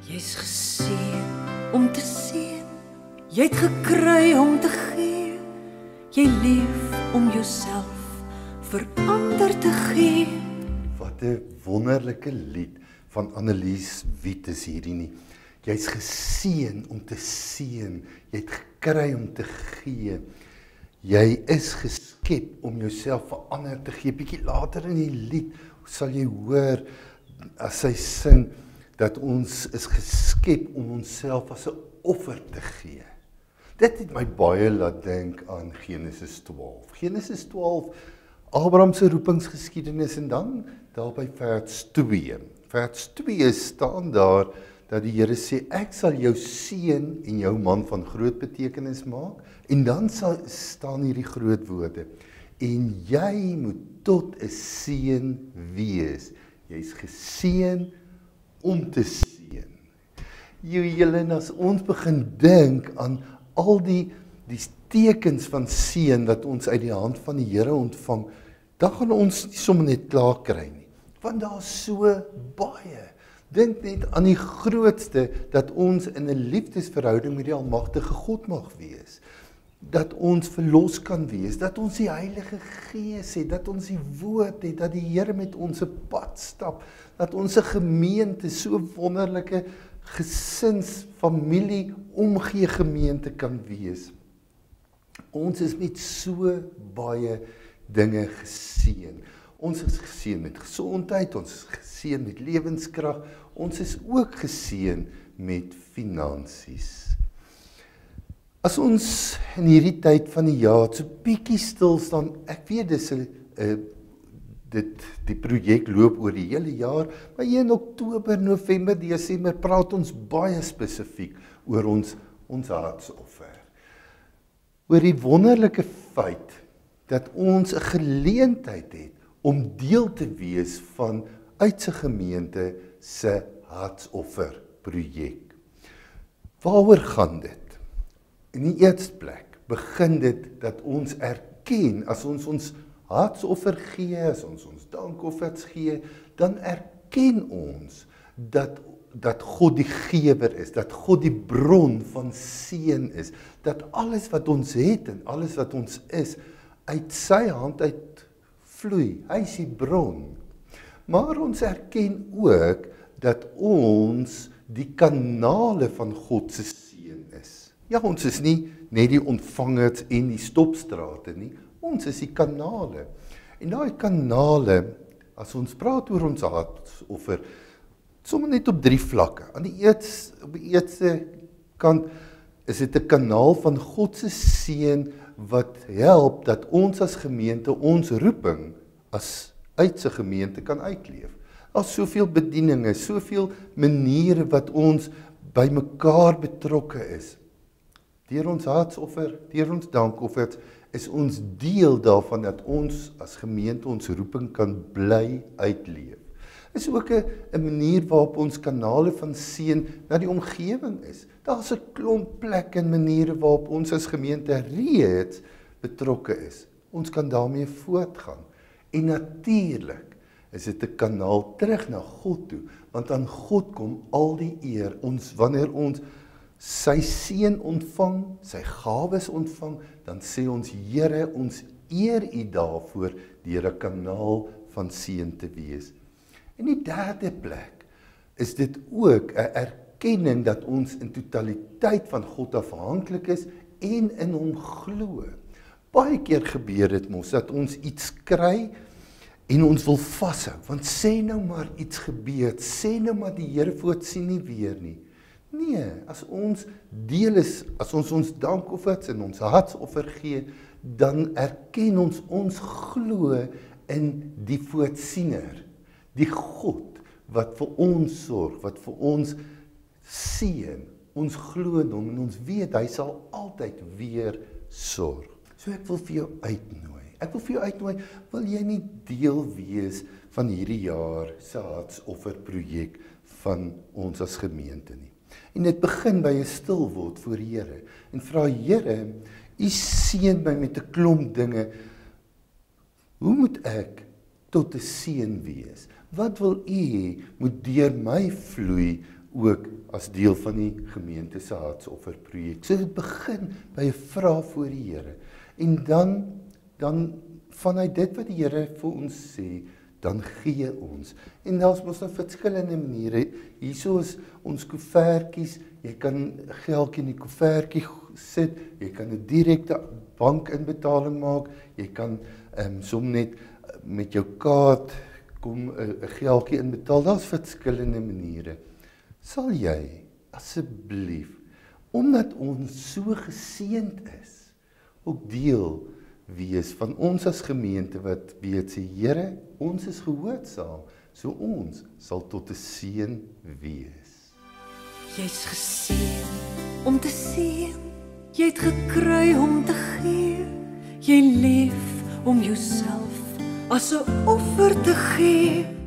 Jy's geseën om te seën. Jy het gekry om te gee. Jy leef om jouself vir ander te gee. Wat 'n wonderlike lied van Annelies Wit is hierdie nie. Jy's geseën om te seën. Jy het gekry om te gee. Jy is geskep om jouself vir ander te gee. Bietjie later in die lied sal jy hoor as sy sing dat ons is geskep om onsself as 'n offer te gee. Dit het my baie laat dink aan Genesis 12. Genesis 12, Abraham se roepingsgeskiedenis en dan daarby vers 2. Vers 2 staan daar dat die Here sê ek sal jou seën en jou man van groot betekenis maak en dan staan hierdie groot woorde en jy moet tot 'n seën wees. Jy's geseën om te seën. Julle, as ons begin dink aan al die tekens van seën wat ons uit die hand van die Here ontvang, dan gaan ons nie sommer net klaar kry nie. Want daar's so baie. Dink net aan die grootste dat ons in 'n liefdesverhouding met die Almagtige God mag wees. Dat ons verlos kan wees, dat ons die Heilige Gees het, dat ons die woord het, dat die Here met ons 'n pad stap, dat ons 'n gemeente, so wonderlike gesins, familie, omgee gemeente kan wees. Ons is met so baie dinge geseën. Ons is geseën met gesondheid, ons is geseën met lewenskrag, ons is ook geseën met finansies. As ons in hierdie tyd van die jaar so bietjie stil staan, ek weet die projek loop oor die hele jaar, maar hier in Oktober, November, Desember praat ons baie spesifiek oor ons hartsoffer. Oor die wonderlike feit dat ons 'n geleentheid het om deel te wees van Uitse Gemeente se hartsofferprojek. Waaroor gaan dit? In die eerste plek begin dit dat ons erken, as ons hartsoffer gee, as ons dankoffers gee, dan erken ons dat God die gewer is, dat God die bron van seën is, dat alles wat ons het en alles wat ons is, uit sy hand uit vloei. Hy is die bron. Maar ons erken ook dat ons die kanale van God se seën is. Ja, ons is nie net die ontvangers en die stopstrate nie, ons is die kanale. En daai kanale, as ons praat oor ons hartsoffer, sommer net op 3 vlakke. Op die eerste kant is dit 'n kanaal van God se seën wat help dat ons as gemeente ons roeping as Uitse Gemeente kan uitleef. Daar's soveel bedieninge, soveel maniere wat ons by mekaar betrokke is. Deur ons hartsoffer, deur ons dankoffers, is ons deel daarvan dat ons as gemeente ons roeping kan bly uitleef. Is ook 'n manier waarop ons kanale van seën na die omgewing is. Daar's 'n klomp plekke en maniere waarop ons as gemeente reeds betrokke is. Ons kan daarmee voortgaan. En natuurlik is dit 'n kanaal terug na God toe, want aan God kom al die eer. Wanneer ons sy seën ontvang, sy gawes ontvang, dan sê ons Here, ons eer U daarvoor deur 'n kanaal van seën te wees. In die derde plek is dit ook 'n erkenning dat ons in totaliteit van God afhanklik is en in hom glo. Baie keer gebeur dit mos dat ons iets kry en ons wil vashou, want sê nou maar iets gebeur, sê nou maar die Here voorsien nie weer nie. Nee, as ons deel is, as ons dankoffers en ons hartsoffer gee, dan erken ons glo in die voorsiener, die God wat vir ons sorg, wat vir ons seën. Ons glo in hom en ons weet hy sal altyd weer sorg. So ek wil vir jou uitnooi. Wil jy nie deel wees van hierdie jaar se hartsofferprojek van ons as gemeente nie? En dit begin by 'n stil word voor die Here en vra Here, U seën my met 'n klomp dinge. Hoe moet ek tot 'n seën wees? Wat wil U hê moet deur my vloei ook as deel van die gemeente se hartsofferprojek. So dit begin by 'n vraag voor die Here. En dan vanuit dit wat die Here vir ons sê, dan gee ons. En daar's mos nou verskillende maniere. Hierso is ons koevertjies, jy kan geldjie in die koevertjie sit, jy kan 'n direkte bankinbetaling maak, jy kan som net met jou kaart kom 'n geldjie inbetaal. Daar's verskillende maniere. Sal jy asseblief, omdat ons so geseënd is, ook deel wees van ons as gemeente wat weet sê, Here, ons is gehoorsaam, so ons sal tot 'n seën wees. Jy's geseën om te seën, jy het gekry om te gee, jy leef om jouself as 'n offer te gee.